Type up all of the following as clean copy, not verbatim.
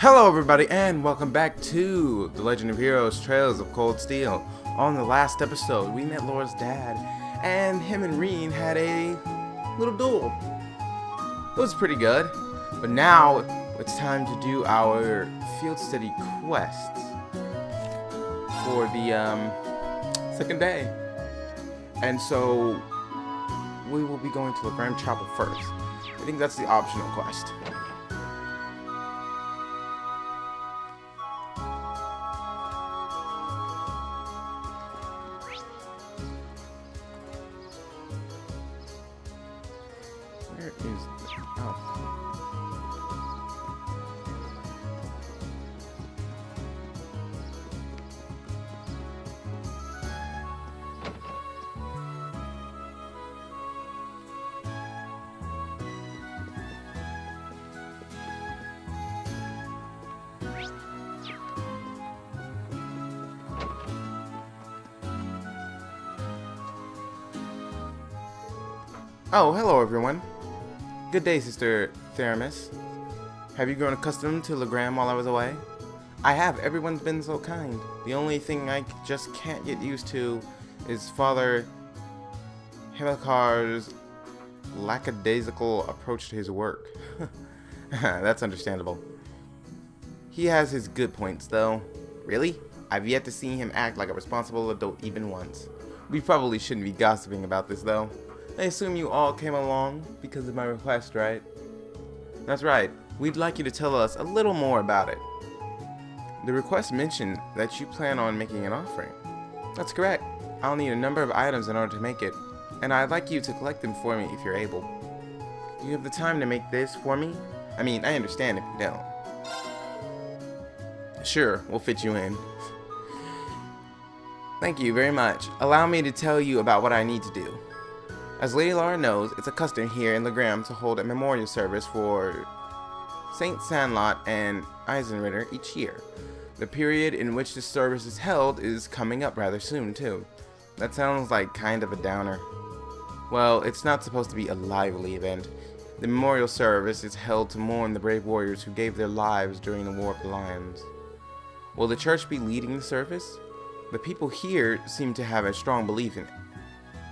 Hello everybody and welcome back to The Legend of Heroes Trails of Cold Steel. On the last episode, we met Laura's dad, and him and Reen had a little duel. It was pretty good, but now it's time to do our field study quests for the second day. And so, we will be going to Legram Chapel first. I think that's the optional quest. Where is the... Oh. Oh, hello everyone. Good day, Sister Theramis. Have you grown accustomed to Legram while I was away? I have. Everyone's been so kind. The only thing I just can't get used to is Father Himmelkar's lackadaisical approach to his work. That's understandable. He has his good points, though. Really? I've yet to see him act like a responsible adult even once. We probably shouldn't be gossiping about this, though. I assume you all came along because of my request, right? That's right. We'd like you to tell us a little more about it. The request mentioned that you plan on making an offering. That's correct. I'll need a number of items in order to make it, and I'd like you to collect them for me if you're able. Do you have the time to make this for me? I mean, I understand if you don't. Sure, we'll fit you in. Thank you very much. Allow me to tell you about what I need to do. As Lady Laura knows, it's a custom here in Legram to hold a memorial service for Saint Sandlot and Eisenritter each year. The period in which this service is held is coming up rather soon, too. That sounds like kind of a downer. Well, it's not supposed to be a lively event. The memorial service is held to mourn the brave warriors who gave their lives during the War of the Lions. Will the church be leading the service? The people here seem to have a strong belief in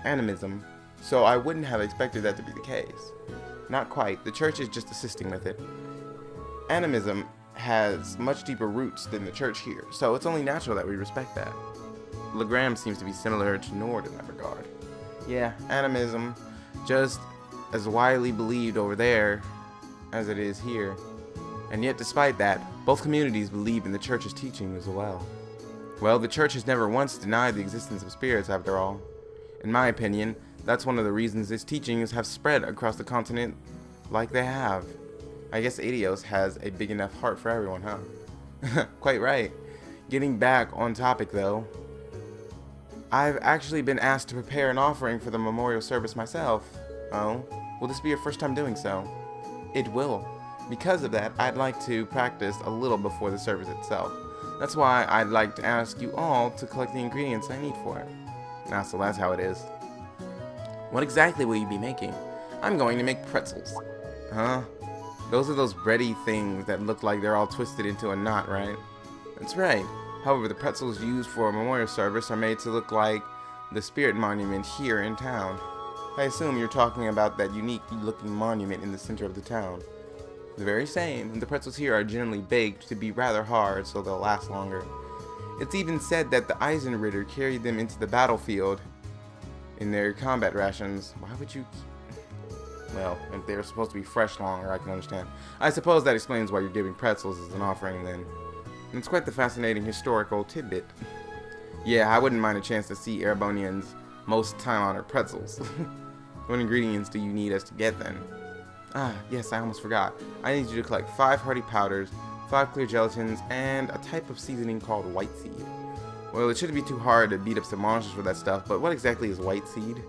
animism, so I wouldn't have expected that to be the case. Not quite. The church is just assisting with it. Animism has much deeper roots than the church here, so it's only natural that we respect that. Legram seems to be similar to Nord in that regard. Yeah, animism, just as widely believed over there as it is here. And yet despite that, both communities believe in the church's teaching as well. Well, the church has never once denied the existence of spirits after all. In my opinion, that's one of the reasons its teachings have spread across the continent like they have. I guess Adios has a big enough heart for everyone, huh? Quite right. Getting back on topic though, I've actually been asked to prepare an offering for the memorial service myself. Oh, will this be your first time doing so? It will. Because of that, I'd like to practice a little before the service itself. That's why I'd like to ask you all to collect the ingredients I need for it. Now, so that's how it is. What exactly will you be making? I'm going to make pretzels. Huh? Those are those bready things that look like they're all twisted into a knot, right? That's right. However, the pretzels used for a memorial service are made to look like the spirit monument here in town. I assume you're talking about that unique looking monument in the center of the town. The very same. The pretzels here are generally baked to be rather hard so they'll last longer. It's even said that the Eisenritter carried them into the battlefield in their combat rations. Why would you... Well, if they're supposed to be fresh longer, I can understand. I suppose that explains why you're giving pretzels as an offering then. And it's quite the fascinating historical tidbit. Yeah, I wouldn't mind a chance to see Erebonian's most time-honored pretzels. What ingredients do you need us to get then? Ah, yes, I almost forgot. I need you to collect 5 hearty powders, 5 clear gelatins, and a type of seasoning called white seed. Well, it shouldn't be too hard to beat up some monsters with that stuff, but what exactly is white seed?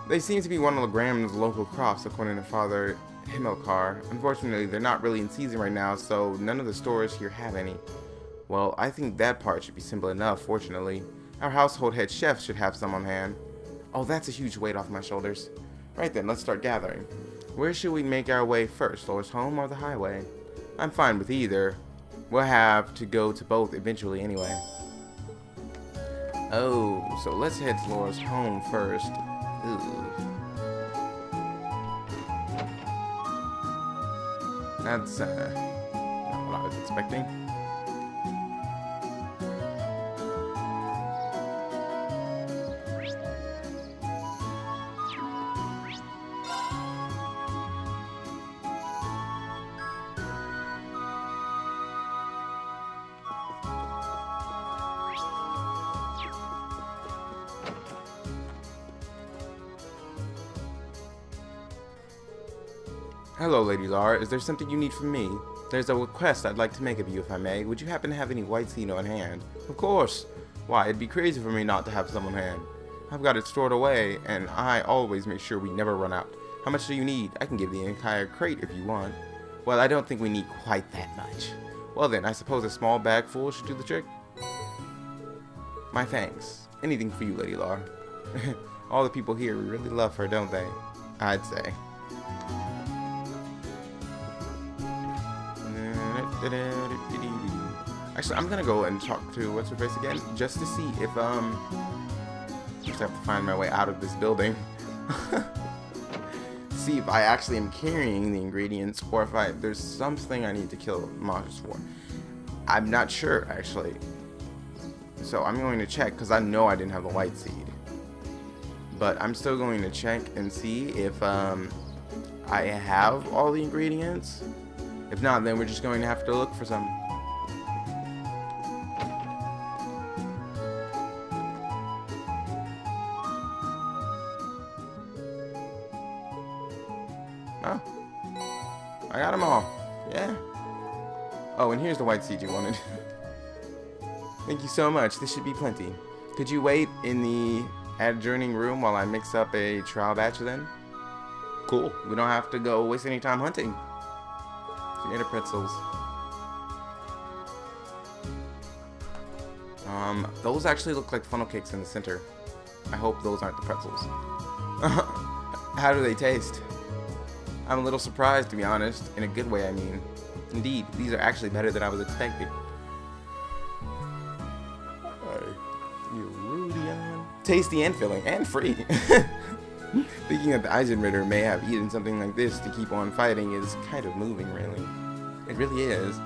They seem to be one of Legram's local crops, according to Father Himmelkar. Unfortunately, they're not really in season right now, so none of the stores here have any. Well, I think that part should be simple enough, fortunately. Our household head chef should have some on hand. Oh, that's a huge weight off my shoulders. Right then, let's start gathering. Where should we make our way first, Laura's home or the highway? I'm fine with either. We'll have to go to both eventually anyway. Oh, so let's head to Laura's home first. Ooh. That's not what I was expecting. Hello, Lady Lara. Is there something you need from me? There's a request I'd like to make of you, if I may. Would you happen to have any white seed on hand? Of course. Why, it'd be crazy for me not to have some on hand. I've got it stored away, and I always make sure we never run out. How much do you need? I can give the entire crate if you want. Well, I don't think we need quite that much. Well then, I suppose a small bag full should do the trick? My thanks. Anything for you, Lady Lara. All the people here really love her, don't they? I'd say. Actually, I'm gonna go and talk to what's her face again, just to see if just have to find my way out of this building. See if I actually am carrying the ingredients, or if there's something I need to kill monsters for. I'm not sure actually, so I'm going to check because I know I didn't have the white seed. But I'm still going to check and see if I have all the ingredients. If not, then we're just going to have to look for some. Oh, I got them all. Yeah. Oh, and here's the white seed you wanted. Thank you so much. This should be plenty. Could you wait in the adjourning room while I mix up a trial batch then? Cool. We don't have to go waste any time hunting. Tomato pretzels. Those actually look like funnel cakes in the center. I hope those aren't the pretzels. How do they taste? I'm a little surprised, to be honest. In a good way, I mean. Indeed, these are actually better than I was expecting. Tasty and filling, and free. Thinking that the Eisenritter may have eaten something like this to keep on fighting is kind of moving, really. It really is.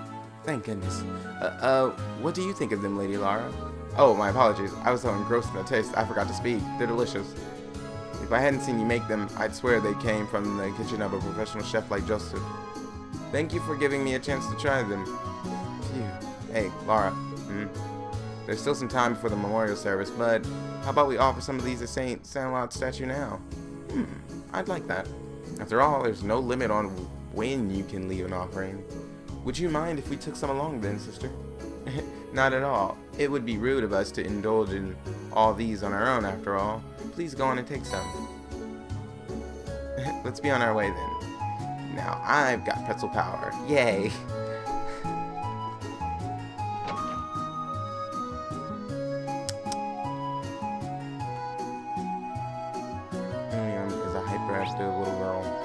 Thank goodness. What do you think of them, Lady Lara? Oh, my apologies. I was so engrossed in the taste, I forgot to speak. They're delicious. If I hadn't seen you make them, I'd swear they came from the kitchen of a professional chef like Joseph. Thank you for giving me a chance to try them. Phew. Hey, Lara. There's still some time before the memorial service, but how about we offer some of these to Saint Sandlot statue now? I'd like that. After all, there's no limit on when you can leave an offering. Would you mind if we took some along then, sister? Not at all. It would be rude of us to indulge in all these on our own, after all. Please go on and take some. Let's be on our way then. Now, I've got pretzel power. Yay! Miriam is a hyperactive little girl.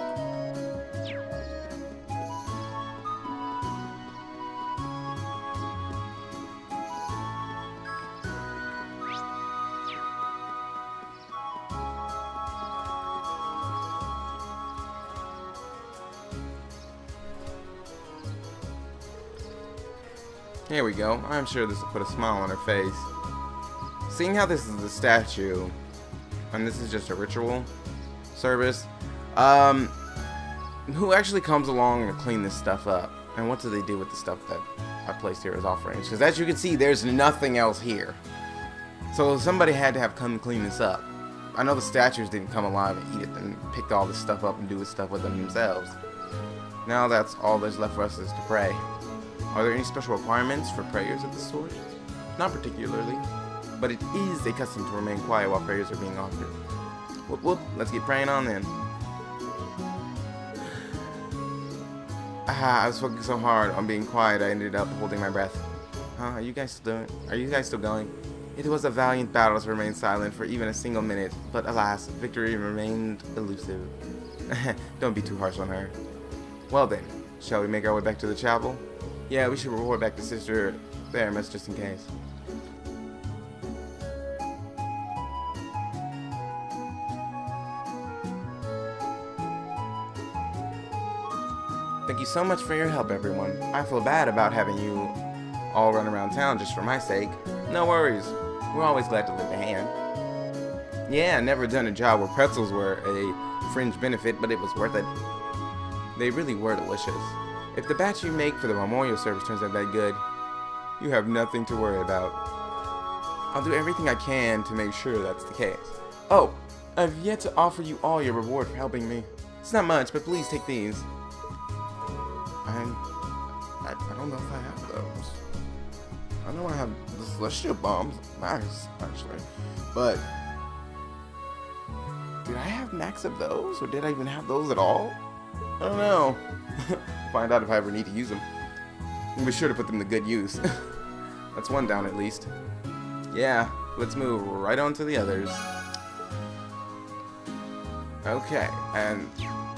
Here we go. I'm sure this will put a smile on her face. Seeing how this is a statue, and this is just a ritual service, who actually comes along and clean this stuff up? And what do they do with the stuff that I placed here as offerings? Because as you can see, there's nothing else here. So somebody had to have come clean this up. I know the statues didn't come alive and eat it and pick all this stuff up and do this stuff with them themselves. Now that's all there's left for us is to pray. Are there any special requirements for prayers of this sort? Not particularly, but it is a custom to remain quiet while prayers are being offered. Whoop whoop, let's get praying on then. I was focusing so hard on being quiet I ended up holding my breath. Are you guys still going? It was a valiant battle to remain silent for even a single minute, but alas, victory remained elusive. Don't be too harsh on her. Well then, shall we make our way back to the chapel? Yeah, we should report back to Sister Theramis just in case. Thank you so much for your help, everyone. I feel bad about having you all run around town just for my sake. No worries. We're always glad to lend a hand. Yeah, never done a job where pretzels were a fringe benefit, but it was worth it. They really were delicious. If the batch you make for the memorial service turns out that good, you have nothing to worry about. I'll do everything I can to make sure that's the case. Oh, I've yet to offer you all your reward for helping me. It's not much, but please take these. I don't know if I have those. I know I have the celestial bombs. Nice, actually. But did I have max of those? Or did I even have those at all? I don't know. Find out if I ever need to use them. And be sure to put them to good use. That's one down at least. Yeah, let's move right on to the others. Okay, and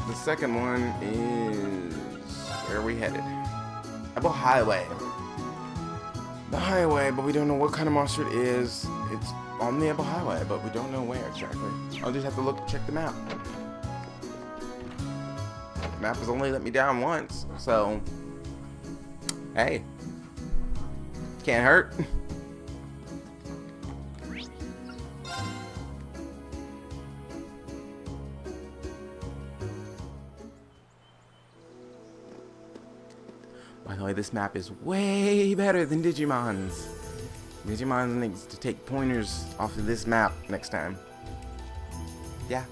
the second one is... where are we headed? Apple Highway. The highway, but we don't know what kind of monster it is. It's on the Apple Highway, but we don't know where exactly. I'll just have to check the map. The map has only let me down once, so hey, can't hurt. By the way, this map is way better than Digimon's. Digimon needs to take pointers off of this map next time. Yeah.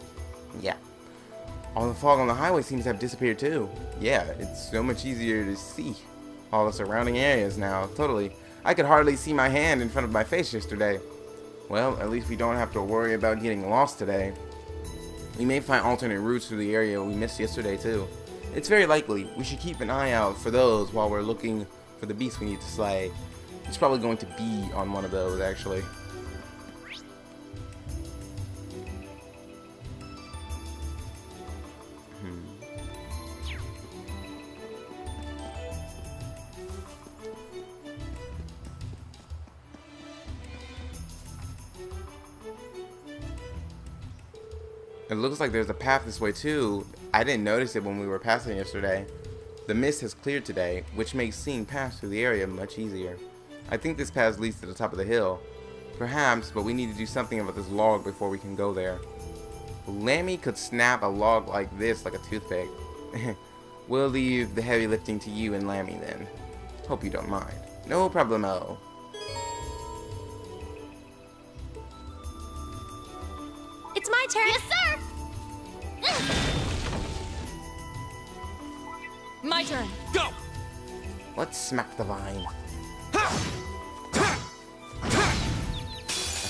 All the fog on the highway seems to have disappeared too. Yeah, it's so much easier to see all the surrounding areas now. Totally. I could hardly see my hand in front of my face yesterday. Well, at least we don't have to worry about getting lost today. We may find alternate routes through the area we missed yesterday too. It's very likely. We should keep an eye out for those while we're looking for the beast we need to slay. It's probably going to be on one of those, actually. It looks like there's a path this way too. I didn't notice it when we were passing yesterday. The mist has cleared today, which makes seeing paths through the area much easier. I think this path leads to the top of the hill. Perhaps, but we need to do something about this log before we can go there. Lammy could snap a log like this like a toothpick. We'll leave the heavy lifting to you and Lammy then. Hope you don't mind. No problemo. It's my turn. Yes, sir. My turn. Go! Let's smack the vine. I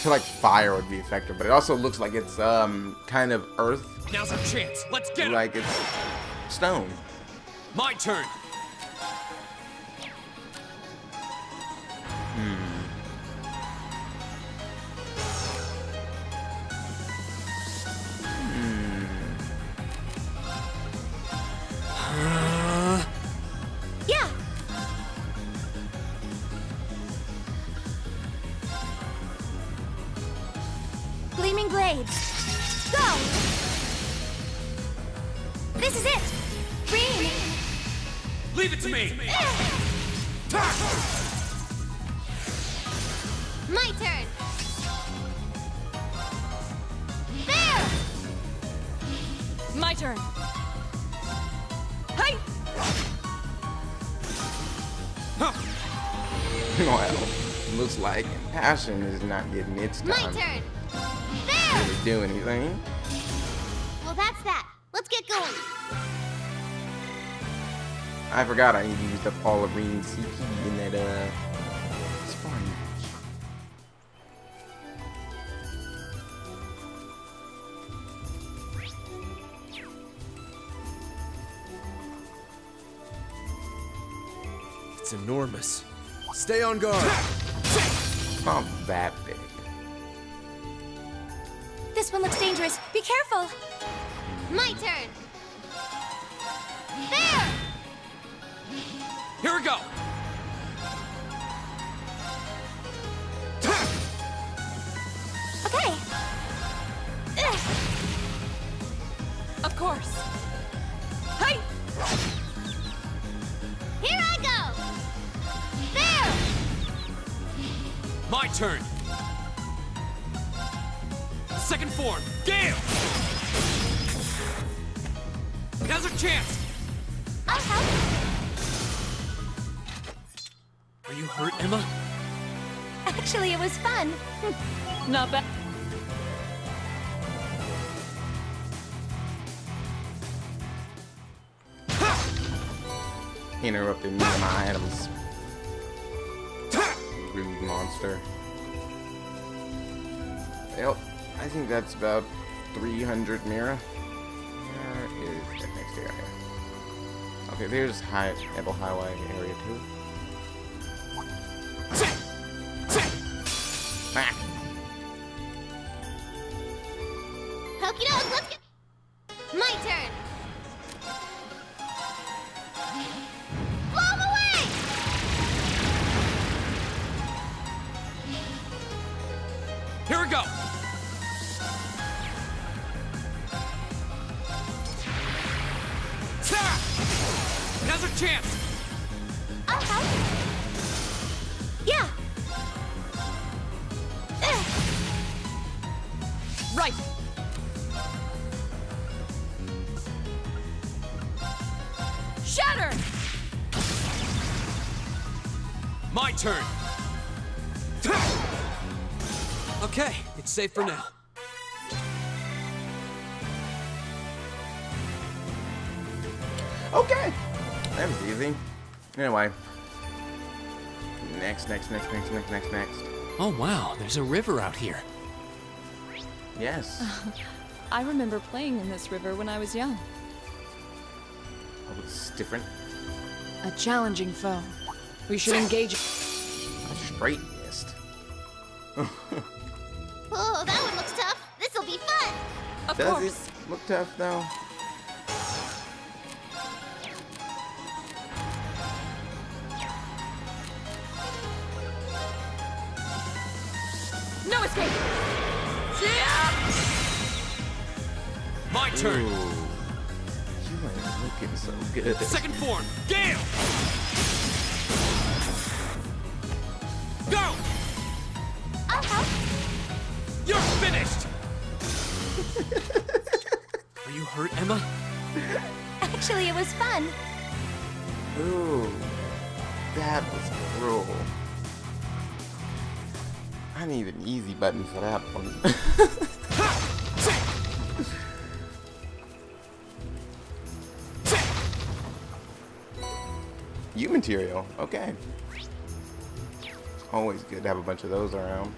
feel like fire would be effective, but it also looks like it's kind of earth. Now's our chance. Let's get him. Like it's stone. My turn. Yeah. Gleaming blades. Go. This is it. Green. Leave it to me. My turn. There. My turn. Hi. Well, looks like Passion is not getting its My time. turn. There. Really do anything. Well, that's that. Let's get going. I forgot I used up all of Reen's CP in that sparring match. It's enormous. Stay on guard. Not that big. This one looks dangerous. Be careful. My turn. There. Here we go. My turn. Second form, Gale! Now's our chance! I'll help. Are you hurt, Emma? Actually, it was fun. Not bad. He interrupted me and my items. Rude monster. Yep, I think that's about 300 Mira. Where is that next area? Okay, there's Ebel Highway area 2. Ah. Okie doke, let's get. My turn. Blow him away! Here we go! Ta! Now's our chance! I'll help. Yeah. Right. Shatter! My turn! Ta! Okay, it's safe for now. Okay, that was easy. Anyway, next. Oh wow, there's a river out here. Yes. I remember playing in this river when I was young. Oh, it's different. A challenging foe. We should engage. I straight missed. Oh, that one looks tough. This'll be fun. Of Does course. it look tough though? No escape! My turn! Ooh. You ain't looking so good. Second form, Gale! Go! I'll help. You're finished! Are you hurt, Emma? Actually, it was fun. Ooh, that was cruel. I need an easy button for that one. U material, okay. Always good to have a bunch of those around.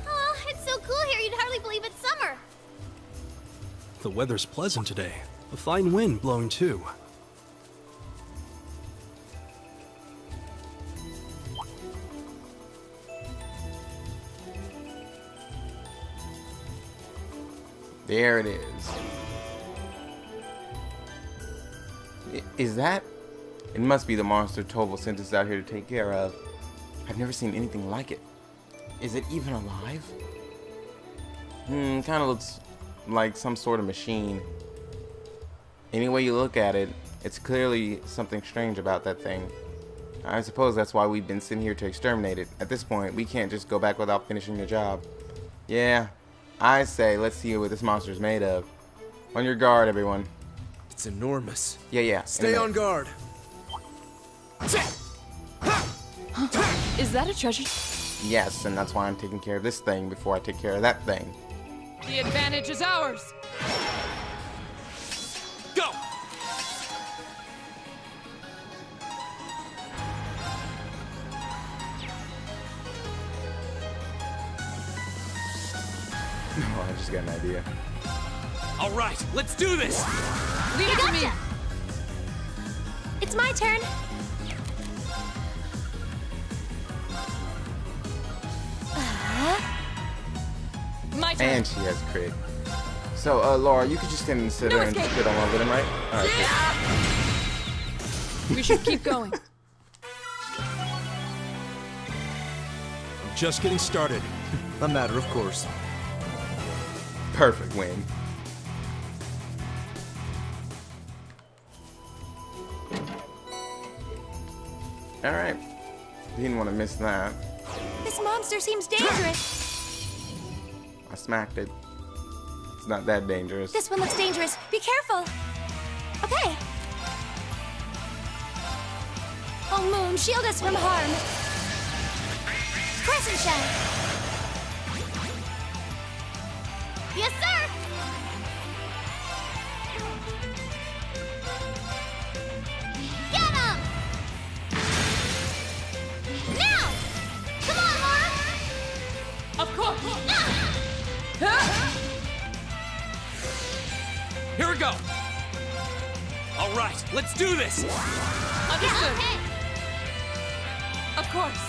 Oh, it's so cool here, you'd hardly believe it's summer. The weather's pleasant today. A fine wind blowing too. There it is. Is that? It must be the monster Toval sent us out here to take care of. I've never seen anything like it. Is it even alive? Kind of looks like some sort of machine. Any way you look at it, it's clearly something strange about that thing. I suppose that's why we've been sent here to exterminate it. At this point, we can't just go back without finishing the job. Yeah, I say let's see what this monster's made of. On your guard, everyone. It's enormous. Yeah. Stay on guard. Is that a treasure? Yes, and that's why I'm taking care of this thing before I take care of that thing. The advantage is ours. Go! Oh, I just got an idea. All right, let's do this. Leave it to me. Gotcha. It's my turn. My turn. And she has crit. So, Laura, you could just stand and sit No there and escape. sit on with him, right? Alright, cool. We should keep going. just getting started. A matter of course. Perfect win. Alright. Didn't want to miss that. This monster seems dangerous. I smacked it. It's not that dangerous. This one looks dangerous. Be careful. Okay. Oh, Moon, shield us from harm. Crescent Shell. Yes, sir. Get him! Now! Come on, Laura! Of course! Here we go. All right, let's do this. Understood. Okay. Of course.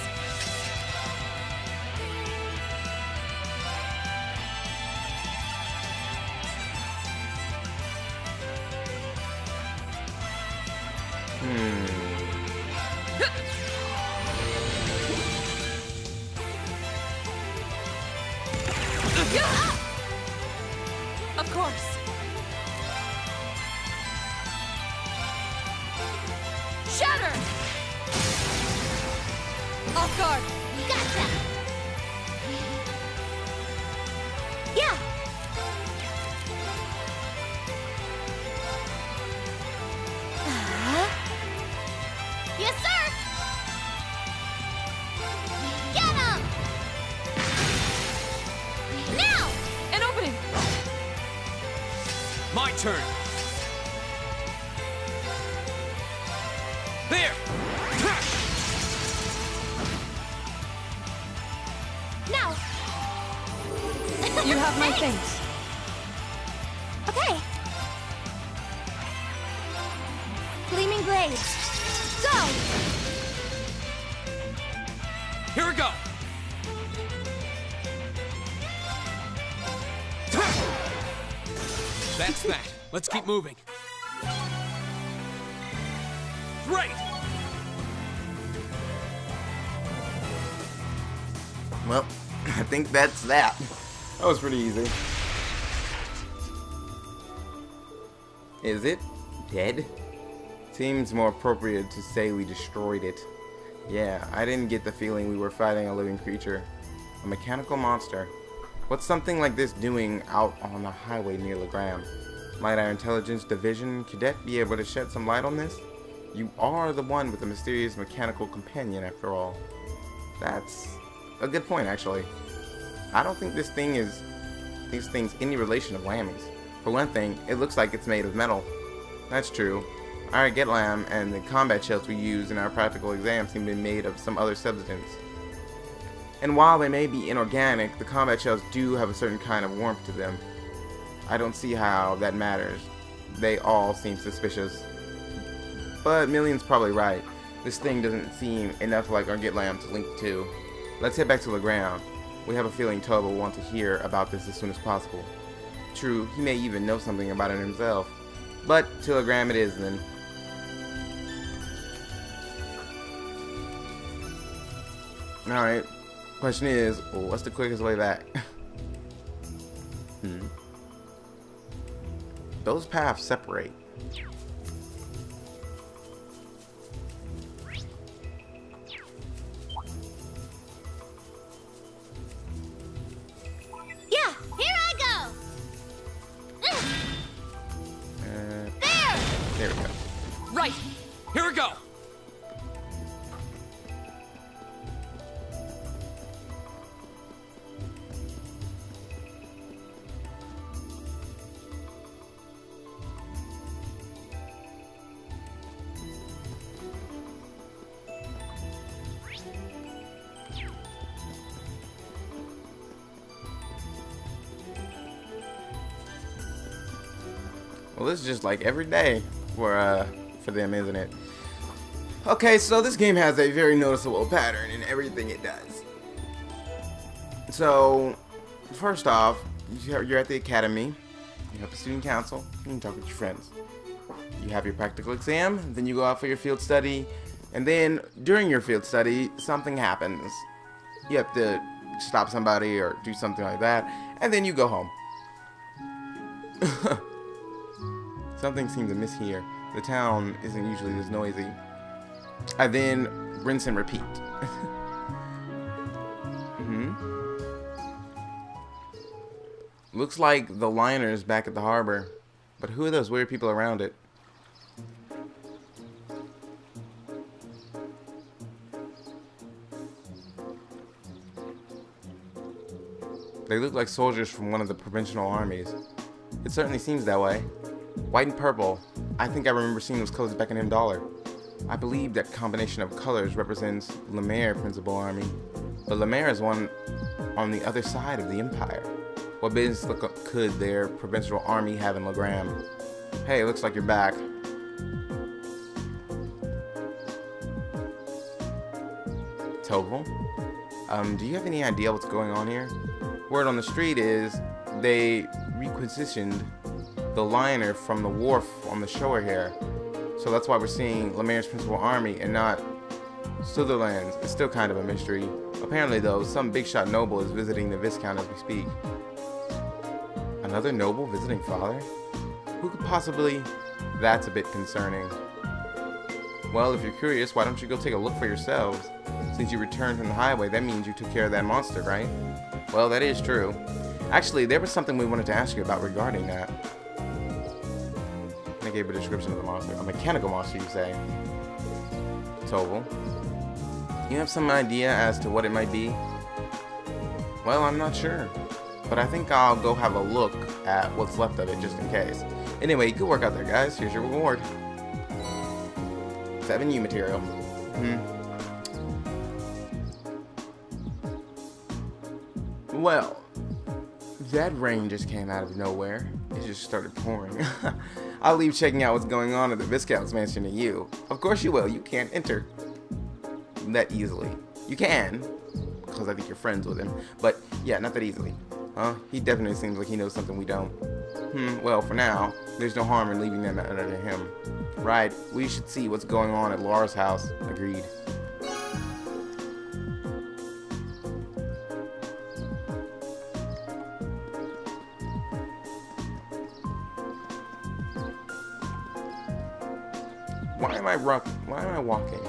Of course. Shatter! Off guard. Gotcha! Yeah! Yes, sir! Get him! Now! An opening. My turn. There. Now! You have my thanks. Okay. Gleaming Blades. Go! Here we go. That's that. Let's keep moving. Great. Well, I think that's that. That was pretty easy. Is it dead? Seems more appropriate to say we destroyed it. Yeah, I didn't get the feeling we were fighting a living creature. A mechanical monster. What's something like this doing out on the highway near Legram? Might our intelligence division cadet be able to shed some light on this? You are the one with the mysterious mechanical companion, after all. That's a good point, actually. I don't think these things any relation to Lammy's. For one thing, it looks like it's made of metal. That's true. Our Get Lam and the combat shells we use in our practical exams seem to be made of some other substance. And while they may be inorganic, the combat shells do have a certain kind of warmth to them. I don't see how that matters. They all seem suspicious. But Million's probably right. This thing doesn't seem enough like our Get Lam to link to. Let's head back to Legram. We have a feeling Toba will want to hear about this as soon as possible. True, he may even know something about it himself. But to Legram it is then. Alright, question is, what's the quickest way back? Those paths separate. Yeah, here I go! There! There we go. Right. Here we go. Well, this is just like every day for them, isn't it? Okay, so this game has a very noticeable pattern in everything it does. So, first off, you're at the academy, you have the student council, and you talk with your friends. You have your practical exam, then you go out for your field study, and then during your field study, something happens. You have to stop somebody or do something like that, and then you go home. Something seems amiss here. The town isn't usually this noisy. I then rinse and repeat. Looks like the liner's back at the harbor. But who are those weird people around it? They look like soldiers from one of the provincial armies. It certainly seems that way. White and purple. I think I remember seeing those colors back in Dollar. I believe that combination of colors represents Lemaire Principal Army. But Lemaire is one on the other side of the Empire. What business could their provincial army have in Legram? Hey, looks like you're back. Toval? Do you have any idea what's going on here? Word on the street is they requisitioned the liner from the wharf on the shore here. So that's why we're seeing Lemaire's Principal Army and not Sutherland's. It's still kind of a mystery. Apparently, though, some big shot noble is visiting the Viscount as we speak. Another noble visiting father? Who could possibly? That's a bit concerning. Well, if you're curious, why don't you go take a look for yourselves? Since you returned from the highway, that means you took care of that monster, right? Well, that is true. Actually, there was something we wanted to ask you about regarding that. I gave a description of the monster. A mechanical monster, you say? Toval. You have some idea as to what it might be? Well, I'm not sure. But I think I'll go have a look at what's left of it just in case. Anyway, good work out there, guys. Here's your reward. 7U material. Well, that rain just came out of nowhere. It just started pouring. I'll leave checking out what's going on at the Viscount's mansion to you. Of course you will. You can't enter that easily. You can, because I think you're friends with him. But yeah, not that easily. He definitely seems like he knows something we don't. Well, for now, there's no harm in leaving them under him. Right, we should see what's going on at Laura's house. Agreed. Why am I walking?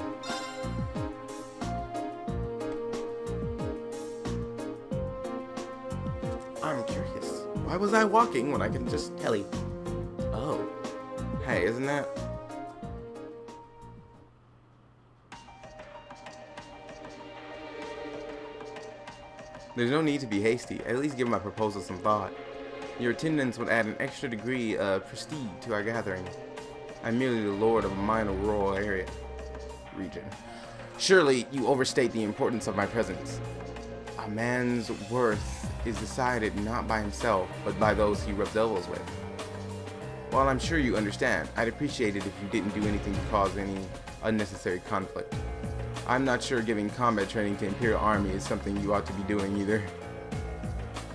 I'm curious. Why was I walking when I can just tele? Oh. Hey, isn't that? There's no need to be hasty. At least give my proposal some thought. Your attendance would add an extra degree of prestige to our gathering. I'm merely the lord of a minor rural region. Surely you overstate the importance of my presence. A man's worth is decided not by himself, but by those he rubs elbows with. While I'm sure you understand, I'd appreciate it if you didn't do anything to cause any unnecessary conflict. I'm not sure giving combat training to Imperial Army is something you ought to be doing either.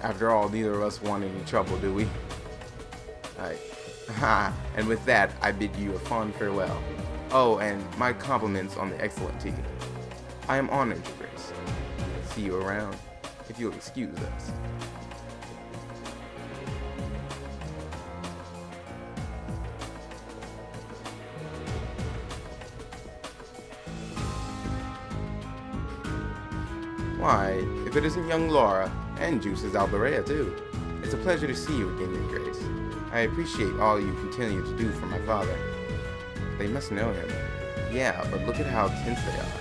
After all, neither of us want any trouble, do we? And with that, I bid you a fond farewell. Oh, and my compliments on the excellent tea. I am honored, Your Grace. See you around, if you'll excuse us. Why, if it isn't young Laura, and Juice's Alberea too. It's a pleasure to see you again, Your Grace. I appreciate all you continue to do for my father. They must know him. Yeah, but look at how tense they are.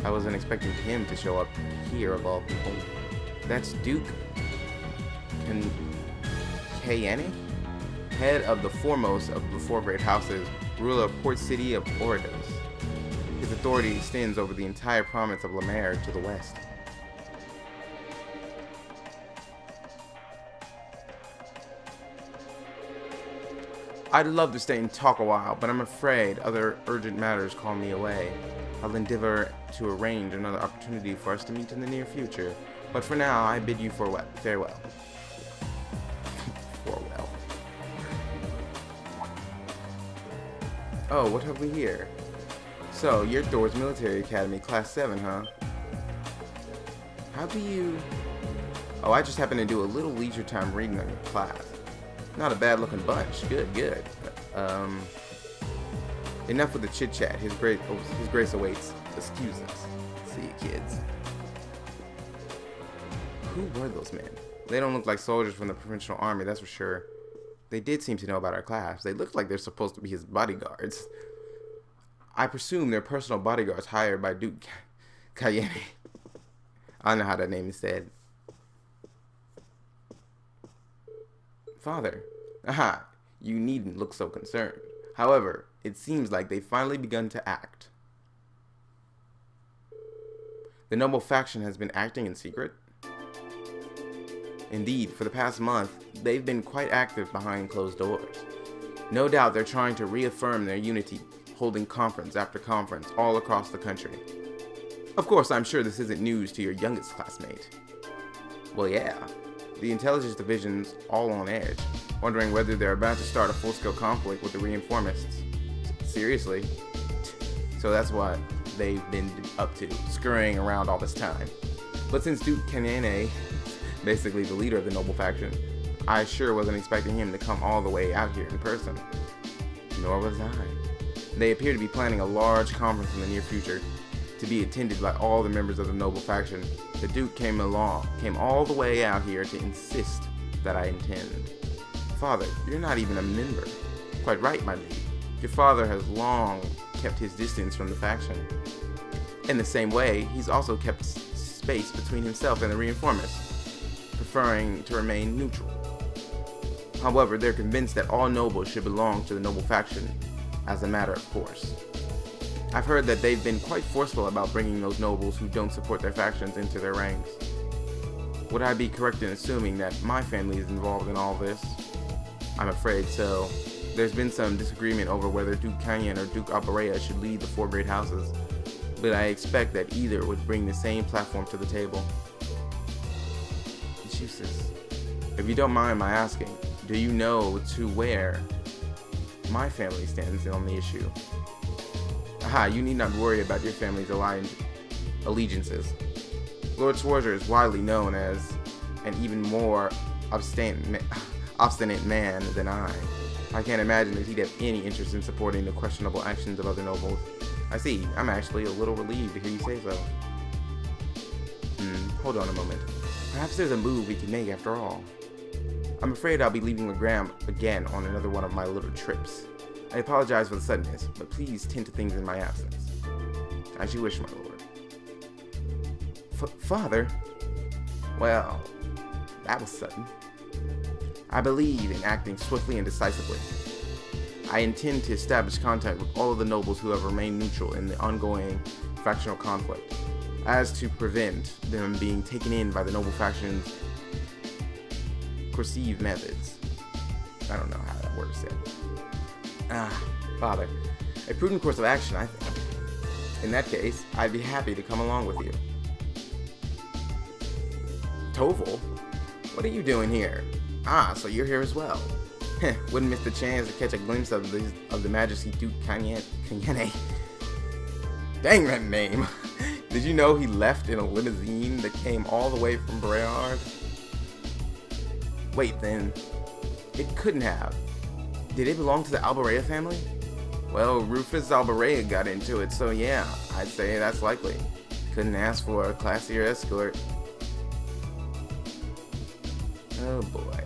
I wasn't expecting him to show up here of all people. That's Duke Kayane, head of the foremost of the four great houses, ruler of port city of Orados. His authority extends over the entire province of Lemaire to the west. I'd love to stay and talk a while, but I'm afraid other urgent matters call me away. I'll endeavor to arrange another opportunity for us to meet in the near future, but for now, I bid you farewell. Farewell. Oh, what have we here? So, you're Thor's Military Academy, Class 7, huh? How do you... Oh, I just happened to do a little leisure time reading on your class. Not a bad looking bunch. Good, good. Enough with the chit chat. His grace awaits. Excuse us. See you, kids. Who were those men? They don't look like soldiers from the provincial army, that's for sure. They did seem to know about our class. They looked like they're supposed to be his bodyguards. I presume they're personal bodyguards hired by Duke Cayenne. I don't know how that name is said. Father. Aha, you needn't look so concerned. However, it seems like they've finally begun to act. The noble faction has been acting in secret. Indeed, for the past month, they've been quite active behind closed doors. No doubt they're trying to reaffirm their unity, holding conference after conference all across the country. Of course, I'm sure this isn't news to your youngest classmate. Well, yeah, the intelligence division's all on edge, wondering whether they're about to start a full-scale conflict with the reinformists. Seriously? So that's what they've been up to, scurrying around all this time. But since Duke Cayenne, basically the leader of the noble faction, I sure wasn't expecting him to come all the way out here in person. Nor was I. They appear to be planning a large conference in the near future to be attended by all the members of the noble faction. The Duke came all the way out here to insist that I attend. Father, you're not even a member. Quite right, my lady. Your father has long kept his distance from the faction. In the same way, he's also kept space between himself and the reinformists, preferring to remain neutral. However, they're convinced that all nobles should belong to the noble faction, as a matter of course. I've heard that they've been quite forceful about bringing those nobles who don't support their factions into their ranks. Would I be correct in assuming that my family is involved in all this? I'm afraid so. There's been some disagreement over whether Duke Cayenne or Duke Alberea should lead the four great houses, but I expect that either would bring the same platform to the table. Jesus. If you don't mind my asking, do you know to where my family stands on the issue? Aha, you need not worry about your family's allegiances. Lord Schwarzer is widely known as an even more obstinate man than I. I can't imagine that he'd have any interest in supporting the questionable actions of other nobles. I see. I'm actually a little relieved to hear you say so. Hold on a moment. Perhaps there's a move we can make after all. I'm afraid I'll be leaving Legram again on another one of my little trips. I apologize for the suddenness, but please tend to things in my absence. As you wish, my lord. Father? Well, that was sudden. I believe in acting swiftly and decisively. I intend to establish contact with all of the nobles who have remained neutral in the ongoing factional conflict, as to prevent them being taken in by the noble faction's coercive methods. I don't know how that word is said. Father, a prudent course of action, I think. In that case, I'd be happy to come along with you. Toval? What are you doing here? So you're here as well. Wouldn't miss the chance to catch a glimpse of the Majesty Duke Cayenne. Dang that name. Did you know he left in a limousine that came all the way from Breard? Wait, then, it couldn't have. Did it belong to the Alberea family? Well, Rufus Alberea got into it, so yeah, I'd say that's likely. Couldn't ask for a classier escort. Oh boy.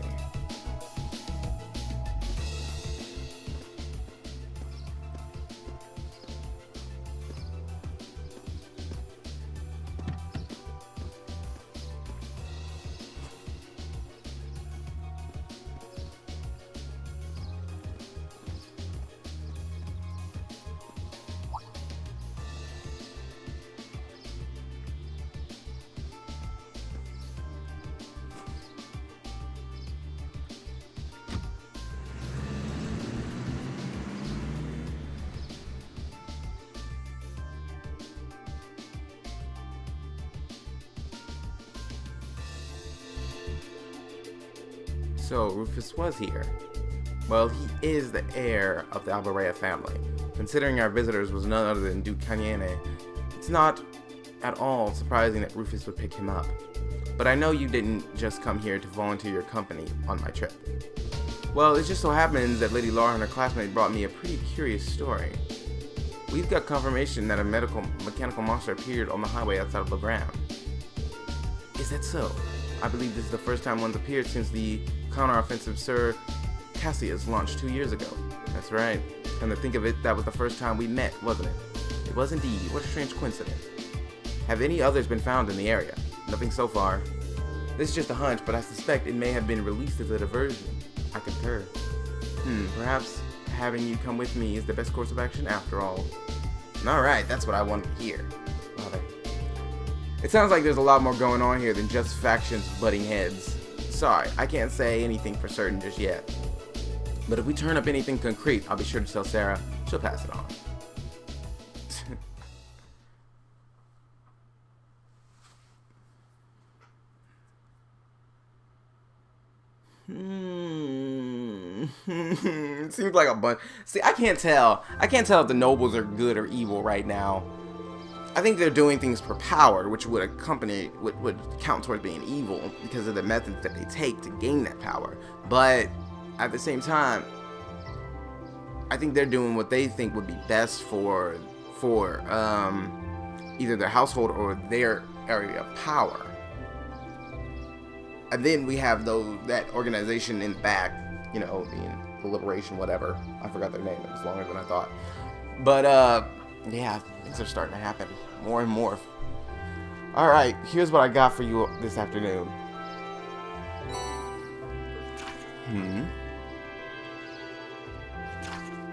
So Rufus was here. Well, he is the heir of the Alberea family. Considering our visitors was none other than Duke Cayenne, it's not at all surprising that Rufus would pick him up. But I know you didn't just come here to volunteer your company on my trip. Well, it just so happens that Lady Laura and her classmate brought me a pretty curious story. We've got confirmation that a mechanical monster appeared on the highway outside of Legram. Is that so? I believe this is the first time one's appeared since the counteroffensive Sir Cassius launched 2 years ago. That's right. And to think of it, that was the first time we met, wasn't it? It was indeed. What a strange coincidence. Have any others been found in the area? Nothing so far. This is just a hunch, but I suspect it may have been released as a diversion. I concur. Perhaps having you come with me is the best course of action after all. Alright, that's what I wanted to hear. Father. It sounds like there's a lot more going on here than just factions butting heads. Sorry, I can't say anything for certain just yet. But if we turn up anything concrete, I'll be sure to tell Sarah. She'll pass it on. It seems like a bunch. See, I can't tell if the nobles are good or evil right now. I think they're doing things for power, which would count towards being evil because of the methods that they take to gain that power. But at the same time, I think they're doing what they think would be best for either their household or their area of power. And then we have that organization in the back, you know, the Liberation, whatever. I forgot their name. It was longer than I thought. But, yeah, things are starting to happen more and more. Alright, here's what I got for you this afternoon.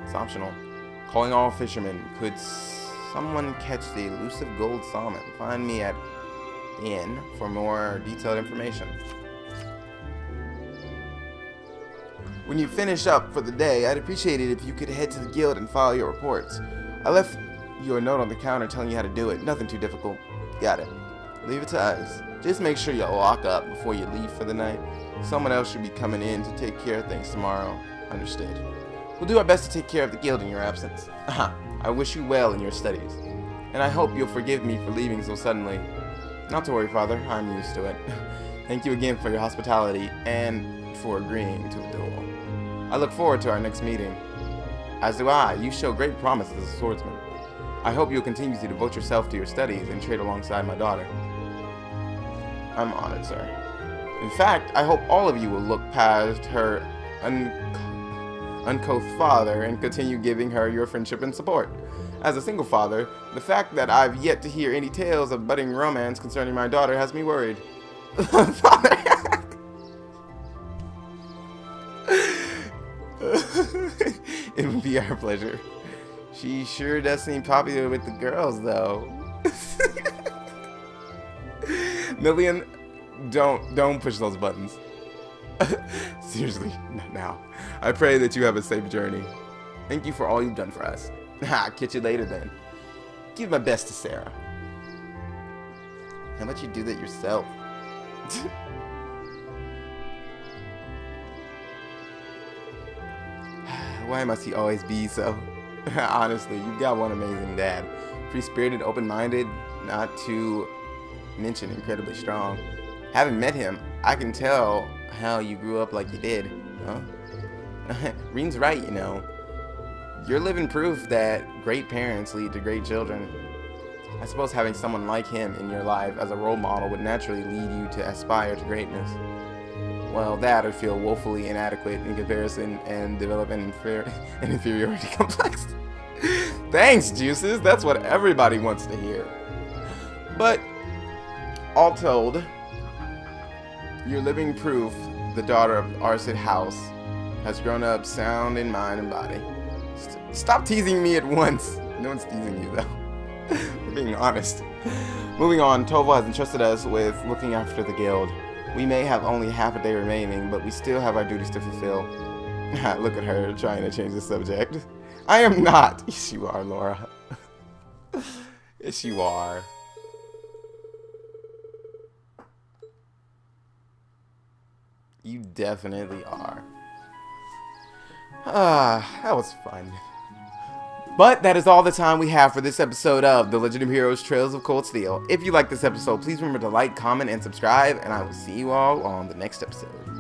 It's optional. Calling all fishermen. Could someone catch the elusive gold salmon? Find me at the inn for more detailed information. When you finish up for the day, I'd appreciate it if you could head to the guild and file your reports. I left you a note on the counter telling you how to do it. Nothing too difficult. Got it. Leave it to us. Just make sure you lock up before you leave for the night. Someone else should be coming in to take care of things tomorrow. Understood. We'll do our best to take care of the guild in your absence. I wish you well in your studies. And I hope you'll forgive me for leaving so suddenly. Not to worry, Father. I'm used to it. Thank you again for your hospitality and for agreeing to a duel. I look forward to our next meeting. As do I. You show great promise as a swordsman. I hope you'll continue to devote yourself to your studies and trade alongside my daughter. I'm honored, sir. In fact, I hope all of you will look past her uncouth father and continue giving her your friendship and support. As a single father, the fact that I've yet to hear any tales of budding romance concerning my daughter has me worried. Father! It would be our pleasure. She sure does seem popular with the girls, though. Lillian, don't push those buttons. Seriously, not now. I pray that you have a safe journey. Thank you for all you've done for us. Catch you later then. Give my best to Sarah. How about you do that yourself? Why must he always be so? Honestly, you've got one amazing dad. Free-spirited, open-minded, not to mention incredibly strong. Having met him, I can tell how you grew up like you did. Huh? Reen's right, you know. You're living proof that great parents lead to great children. I suppose having someone like him in your life as a role model would naturally lead you to aspire to greatness. Well, that or feel woefully inadequate in comparison and develop an inferiority complex. Thanks, Juices. That's what everybody wants to hear. But, all told, you're living proof the daughter of Arcid House has grown up sound in mind and body. Stop teasing me at once. No one's teasing you, though. We're being honest. Moving on, Toval has entrusted us with looking after the guild. We may have only half a day remaining, but we still have our duties to fulfill. Look at her trying to change the subject. I am not. Yes, you are, Laura. Yes, you are. You definitely are. That was fun. But that is all the time we have for this episode of The Legend of Heroes Trails of Cold Steel. If you like this episode, please remember to like, comment, and subscribe, and I will see you all on the next episode.